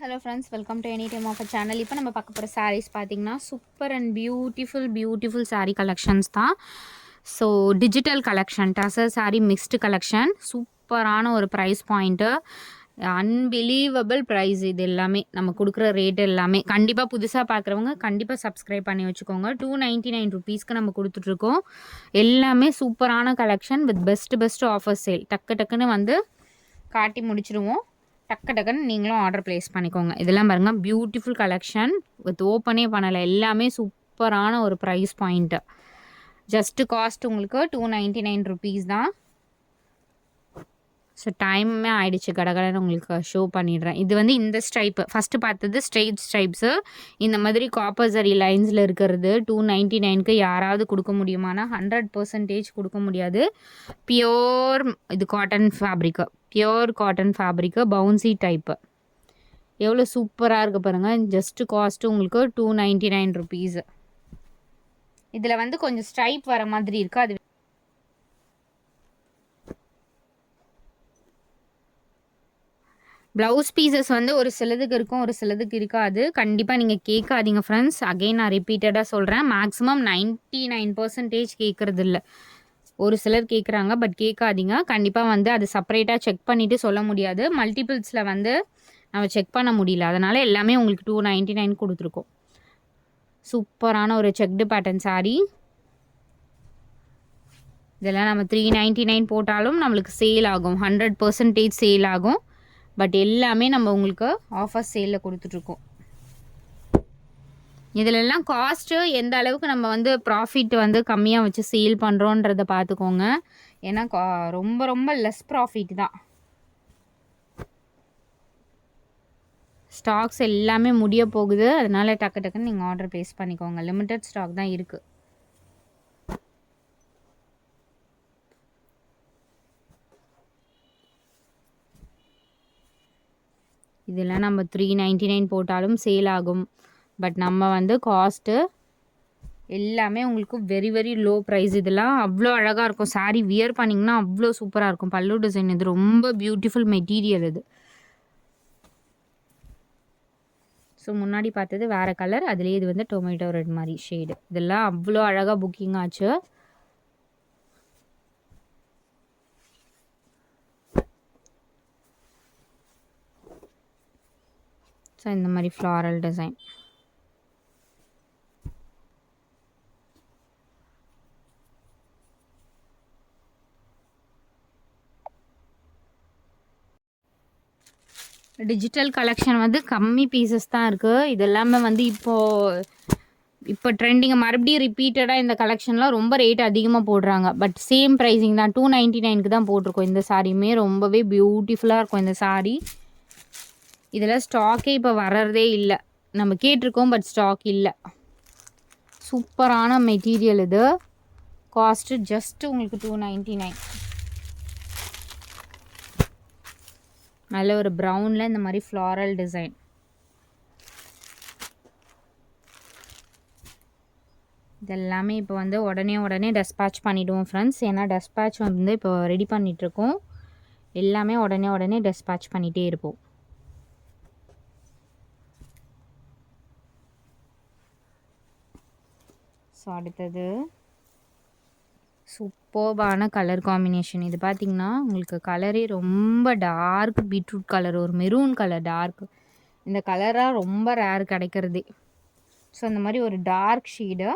Hello friends, welcome to any time off channel. இப்போ நம்ம பார்க்க போகிற சாரீஸ் பார்த்தீங்கன்னா super and beautiful sari collections தான். So digital collection, tussar sari mixed collection, சூப்பரான ஒரு ப்ரைஸ் பாயிண்ட்டு, அன்பிலீவபிள் ப்ரைஸ். இது எல்லாமே நம்ம கொடுக்குற ரேட் எல்லாமே கண்டிப்பாக புதுசாக பார்க்குறவங்க கண்டிப்பாக சப்ஸ்கிரைப் பண்ணி வச்சுக்கோங்க. 299 ருபீஸ்க்கு நம்ம கொடுத்துட்ருக்கோம். எல்லாமே சூப்பரான collection with best offer sale. டக்குன்னு வந்து காட்டி முடிச்சிடுவோம். டக்குன்னு நீங்களும் ஆர்டர் ப்ளேஸ் பண்ணிக்கோங்க. இதெல்லாம் பாருங்கள், பியூட்டிஃபுல் கலெக்ஷன் வித் ஓப்பனே பண்ணலை. எல்லாமே சூப்பரான ஒரு ப்ரைஸ் பாயிண்ட்டு. ஜஸ்ட்டு காஸ்ட் உங்களுக்கு 299 ருபீஸ் தான். ஸோ டைமே ஆகிடுச்சு, கடகடன்னு உங்களுக்கு ஷோ பண்ணிடுறேன். இது வந்து இந்த ஸ்ட்ரைப்பு ஃபஸ்ட்டு பார்த்தது ஸ்ட்ரெயிட் ஸ்ட்ரைப்ஸு. இந்த மாதிரி காப்பர் சரி லைன்ஸில் இருக்கிறது 299க்கு யாராவது கொடுக்க முடியுமானா 100% கொடுக்க முடியாது. பியோர் இது cotton fabric, pure cotton fabric, bouncy type. எவ்வளோ சூப்பராக இருக்குது பாருங்கள். ஜஸ்ட்டு காஸ்ட்டு உங்களுக்கு 299 ருபீஸு. இதில் வந்து கொஞ்சம் ஸ்ட்ரைப் வர மாதிரி இருக்குது. அது ப்ளவுஸ் பீசஸ் வந்து ஒரு சிலதுக்கு இருக்கும், ஒரு சிலதுக்கு இருக்காது. கண்டிப்பாக நீங்கள் கேட்காதீங்க ஃப்ரெண்ட்ஸ். அகெயின் நான் ரிப்பீட்டடாக சொல்கிறேன், மேக்ஸிமம் 99% கேட்குறது இல்லை. ஒரு சிலர் கேட்குறாங்க, பட் கேட்காதீங்க. கண்டிப்பாக வந்து அது செப்பரேட்டாக செக் பண்ணிவிட்டு சொல்ல முடியாது. மல்டிபிள்ஸில் வந்து நம்ம செக் பண்ண முடியல, அதனால் எல்லாமே உங்களுக்கு 299 கொடுத்துருக்கோம். சூப்பரான ஒரு செக்டு பேட்டர்ன் சாரீ. இதெல்லாம் நம்ம 399 போட்டாலும் நம்மளுக்கு சேல் ஆகும், 100% சேல் ஆகும். பட் எல்லாமே நம்ம உங்களுக்கு ஆஃபர் சேலில் கொடுத்துட்ருக்கோம். இதிலெல்லாம் காஸ்ட்டு எந்த அளவுக்கு நம்ம வந்து ப்ராஃபிட் வந்து கம்மியாக வச்சு சேல் பண்ணுறோன்றதை பார்த்துக்கோங்க. ஏன்னா ரொம்ப லெஸ் ப்ராஃபிட் தான். ஸ்டாக்ஸ் எல்லாமே முடிய போகுது, அதனால் டக்குன்னு நீங்கள் ஆர்டர் ப்ளேஸ் பண்ணிக்கோங்க. லிமிட்டட் ஸ்டாக் தான் இருக்குது. இதெல்லாம் நம்ம 399 போட்டாலும் சேல் ஆகும். பட் நம்ம வந்து காஸ்ட்டு எல்லாமே உங்களுக்கு வெரி லோ ப்ரைஸ். இதெல்லாம் அவ்வளோ அழகாக இருக்கும். சாரீ வியர் பண்ணிங்கன்னா அவ்வளோ சூப்பராக இருக்கும். பல்லு டிசைன் இது ரொம்ப பியூட்டிஃபுல் மெட்டீரியல் இது. ஸோ முன்னாடி பார்த்தது வேறு கலர், அதுலேயே இது வந்து டொமேட்டோ ரெட் மாதிரி ஷேடு. இதெல்லாம் அவ்வளோ அழகாக புக்கிங் ஆச்சு. ஸோ இந்த மாதிரி ஃப்ளாரல் டிசைன். டிஜிட்டல் கலெக்ஷன் வந்து கம்மி பீசஸ் தான் இருக்குது. இது எல்லாமே வந்து இப்போ ட்ரெண்டிங்கை மறுபடியும் ரிப்பீட்டடாக இந்த கலெக்ஷன்லாம் ரொம்ப ரேட் அதிகமாக போடுறாங்க. பட் சேம் ப்ரைஸிங் தான், 299க்கு தான் போட்டிருக்கோம். இந்த சாரியுமே ரொம்பவே பியூட்டிஃபுல்லாக இருக்கும் இந்த சாரீ. இதில் ஸ்டாக்கே இப்போ வர்றதே இல்லை. நம்ம கேட்டிருக்கோம், பட் ஸ்டாக் இல்லை. சூப்பரான மெட்டீரியல் இது. காஸ்ட்டு ஜஸ்ட்டு உங்களுக்கு 299. நல்ல ஒரு ப்ரௌனில் இந்த மாதிரி ஃப்ளாரல் டிசைன். இதெல்லாமே இப்போ வந்து உடனே டெஸ்பேட்ச் பண்ணிவிடுவோம் ஃப்ரெண்ட்ஸ். ஏன்னா டெஸ்பேட்ச் வந்து இப்போ ரெடி பண்ணிகிட்ருக்கோம். எல்லாமே உடனே டெஸ்பேட்ச் பண்ணிகிட்டே இருப்போம். ஸோ அடுத்தது சூப்பர்பான கலர் காம்பினேஷன். இது பார்த்திங்கன்னா உங்களுக்கு கலரே ரொம்ப டார்க் பீட்ரூட் கலர், ஒரு மெரூன் கலர் டார்க். இந்த கலராக ரொம்ப ரேர் கிடைக்கிறதே. ஸோ அந்த மாதிரி ஒரு டார்க் ஷேடு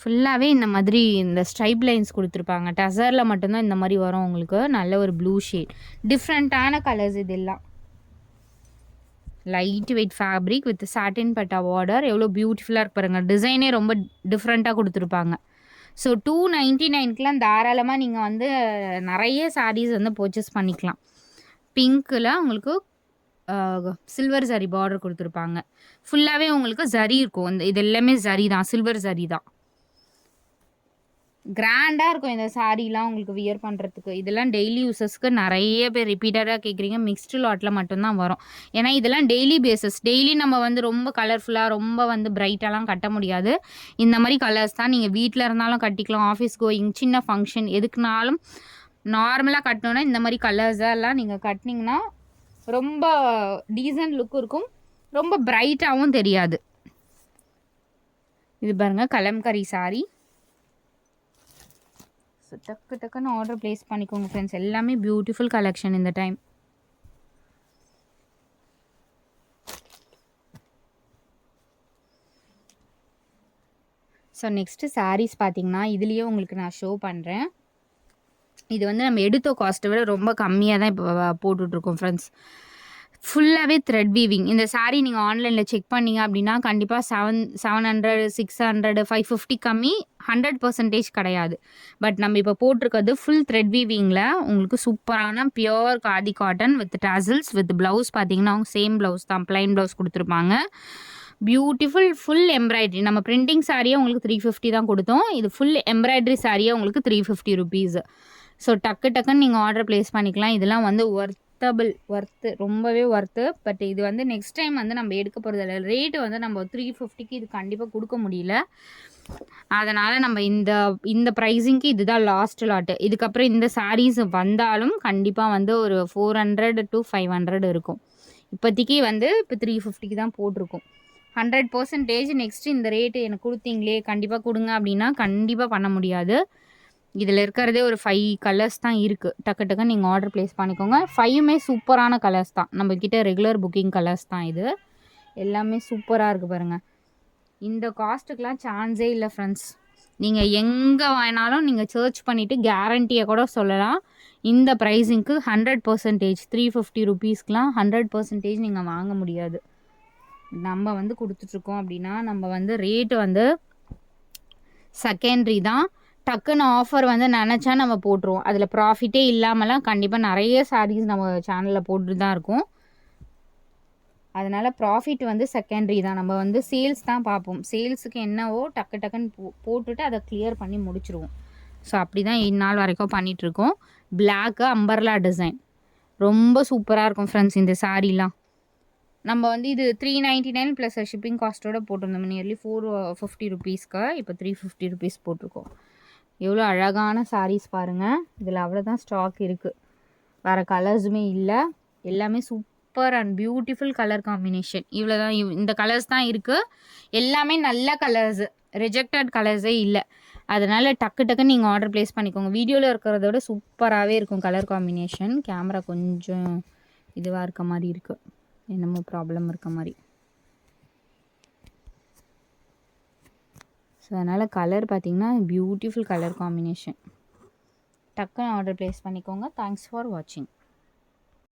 ஃபுல்லாகவே இந்த மாதிரி இந்த ஸ்ட்ரைப் லைன்ஸ் கொடுத்துருப்பாங்க. டசரில் மட்டும்தான் இந்த மாதிரி வரும் உங்களுக்கு. நல்ல ஒரு ப்ளூ ஷேட், டிஃப்ரெண்ட்டான கலர்ஸ். இதெல்லாம் light weight fabric with satin patta border. எவ்வளோ பியூட்டிஃபுல்லாக இருக்கு பாருங்கள். டிசைனே ரொம்ப டிஃப்ரெண்ட்டாக கொடுத்துருப்பாங்க. ஸோ 299க்குலாம் தாராளமாக நீங்கள் வந்து நிறைய சாரீஸ் வந்து பர்ச்சேஸ் பண்ணிக்கலாம். பிங்க்கில் உங்களுக்கு சில்வர் ஜரி பார்டர் கொடுத்துருப்பாங்க. ஃபுல்லாகவே உங்களுக்கு ஜரி இருக்கும். இது எல்லாமே ஜரி தான், சில்வர் ஜரி தான். கிராண்டாக இருக்கும் இந்த சாரீலாம் உங்களுக்கு வியர் பண்ணுறதுக்கு. இதெல்லாம் டெய்லி யூஸஸ்க்கு நிறைய பேர் ரிப்பீட்டடாக கேட்குறீங்க. மிக்ஸ்டு லாட்டில் மட்டும்தான் வரும். ஏன்னா இதெல்லாம் டெய்லி பேஸஸ். டெய்லி நம்ம வந்து ரொம்ப கலர்ஃபுல்லாக ரொம்ப வந்து பிரைட்டாலாம் கட்ட முடியாது. இந்த மாதிரி கலர்ஸ் தான் நீங்கள் வீட்டில் இருந்தாலும் கட்டிக்கலாம், ஆஃபீஸ் கோயிங், சின்ன ஃபங்க்ஷன் எதுக்குனாலும் நார்மலாக கட்டணுன்னா இந்த மாதிரி கலர்ஸெல்லாம் நீங்கள் கட்டினீங்கன்னா ரொம்ப டீசன்ட் லுக்கும் இருக்கும், ரொம்ப பிரைட்டாகவும் தெரியாது. இது பாருங்கள் கலம்கரி சாரீ. ஸோ டக்கு டக்குன்னு ஆர்டர் ப்ளேஸ் பண்ணிக்கோங்க ஃப்ரெண்ட்ஸ். எல்லாமே பியூட்டிஃபுல் கலெக்ஷன் இந்த டைம். ஸோ நெக்ஸ்ட்டு சாரீஸ் பார்த்தீங்கன்னா இதுலேயே உங்களுக்கு நான் ஷோ பண்ணுறேன். இது வந்து நம்ம எடுத்த காஸ்ட்டை விட ரொம்ப கம்மியாக தான் இப்போ போட்டுட்ருக்கோம் ஃப்ரெண்ட்ஸ். ஃபுல்லாகவே த்ரெட் வீவிங். இந்த சாரீ நீங்கள் ஆன்லைனில் செக் பண்ணிங்க அப்படின்னா கண்டிப்பாக 700 600 550 கம்மி 100% கிடையாது. பட் நம்ம இப்போ போட்டிருக்கிறது ஃபுல் த்ரெட் வீவிங்கில் உங்களுக்கு சூப்பரான pure khadi cotton with tassels with blouse பார்த்தீங்கன்னா சேம் ப்ளவுஸ் தான், ப்ளைன் ப்ளவுஸ் கொடுத்துருப்பாங்க. Beautiful full embroidery. நம்ம பிரிண்டிங் சாரியே உங்களுக்கு 350 தான் கொடுத்தோம். இது ஃபுல் எம்ப்ராய்டரி சாரியே உங்களுக்கு 350 ருபீஸ். ஸோ டக்கு டக்குன்னு நீங்கள் ஆர்டர் ப்ளேஸ் பண்ணிக்கலாம். இதெல்லாம் வந்து ஒர்த்து, ரொம்பவே ஒர்த்து. பட் இது வந்து நெக்ஸ்ட் டைம் வந்து நம்ம எடுக்க போகிறதில்ல. ரேட்டு வந்து நம்ம 350க்கு இது கண்டிப்பாக கொடுக்க முடியல. அதனால் நம்ம இந்த ப்ரைஸிங்க்கு இதுதான் லாஸ்ட் லாட்டு. இதுக்கப்புறம் இந்த சாரீஸ் வந்தாலும் கண்டிப்பாக வந்து ஒரு 400 to 500 இருக்கும். இப்போதைக்கு வந்து இப்போ 350க்கு தான் போட்டிருக்கோம். 100% நெக்ஸ்ட்டு இந்த ரேட்டு எனக்கு கொடுத்தீங்களே கண்டிப்பாக கொடுங்க அப்படின்னா கண்டிப்பாக பண்ண முடியாது. இதில் இருக்கிறதே ஒரு 5 கலர்ஸ் தான் இருக்குது. டக்கு டக்குன்னு நீங்கள் ஆர்டர் ப்ளேஸ் பண்ணிக்கோங்க. 5மே சூப்பரான கலர்ஸ் தான், நம்மக்கிட்ட ரெகுலர் புக்கிங் கலர்ஸ் தான். இது எல்லாமே சூப்பராக இருக்குது பாருங்கள். இந்த காஸ்ட்டுக்கெலாம் சான்ஸே இல்லை ஃப்ரெண்ட்ஸ். நீங்கள் எங்கே வேணாலும் நீங்கள் சர்ச் பண்ணிவிட்டு கேரண்டியை கூட சொல்லலாம். இந்த ப்ரைஸிங்க்கு 100% 350 ருபீஸ்க்கெலாம் 100% நீங்கள் வாங்க முடியாது. நம்ம வந்து கொடுத்துட்ருக்கோம் அப்படின்னா நம்ம வந்து ரேட்டு வந்து செகண்ட்ரி தான். டக்குன்னு ஆஃபர் வந்து நினச்சா நம்ம போட்டுருவோம். அதில் ப்ராஃபிட்டே இல்லாமலாம் கண்டிப்பாக நிறைய சாரீஸ் நம்ம சேனலில் போட்டு தான் இருக்கும். அதனால் ப்ராஃபிட் வந்து செகண்ட்ரி தான். நம்ம வந்து சேல்ஸ் தான் பார்ப்போம். சேல்ஸுக்கு என்னவோ டக்கு டக்குன்னு போட்டுட்டு அதை கிளியர் பண்ணி முடிச்சிருவோம். ஸோ அப்படி தான் இந்நாள் வரைக்கும் பண்ணிகிட்ருக்கோம். பிளாக்கு அம்பர்லா டிசைன் ரொம்ப சூப்பராக இருக்கும் ஃப்ரெண்ட்ஸ். இந்த சாரீலாம் நம்ம வந்து இது 399 ப்ளஸ் ஷிப்பிங் காஸ்ட்டோடு போட்டிருந்தோம். நியர்லி 450 ருபீஸ்க்கு இப்போ 350 ருபீஸ் போட்டிருக்கோம். எவ்வளோ அழகான சாரீஸ் பாருங்கள். இதில் அவ்வளோதான் ஸ்டாக் இருக்குது, வேறு கலர்ஸுமே இல்லை. எல்லாமே super and beautiful colour combination. இவ்வளோ தான், இந்த கலர்ஸ் தான் இருக்குது. எல்லாமே நல்ல கலர்ஸு, ரிஜெக்டட் கலர்ஸே இல்லை. அதனால் டக்கு டக்குன்னு நீங்கள் ஆர்டர் ப்ளேஸ் பண்ணிக்கோங்க. வீடியோவில் இருக்கிறத விட சூப்பராகவே இருக்கும் கலர் காம்பினேஷன். கேமரா கொஞ்சம் இதுவாக இருக்க மாதிரி இருக்குது, என்னமோ ப்ராப்ளம் இருக்க மாதிரி. ஸோ அதனால் கலர் பார்த்திங்கன்னா பியூட்டிஃபுல் கலர் காம்பினேஷன். டக்குன்னு ஆர்டர் ப்ளேஸ் பண்ணிக்கோங்க. தேங்க்ஸ் ஃபார் வாட்சிங்.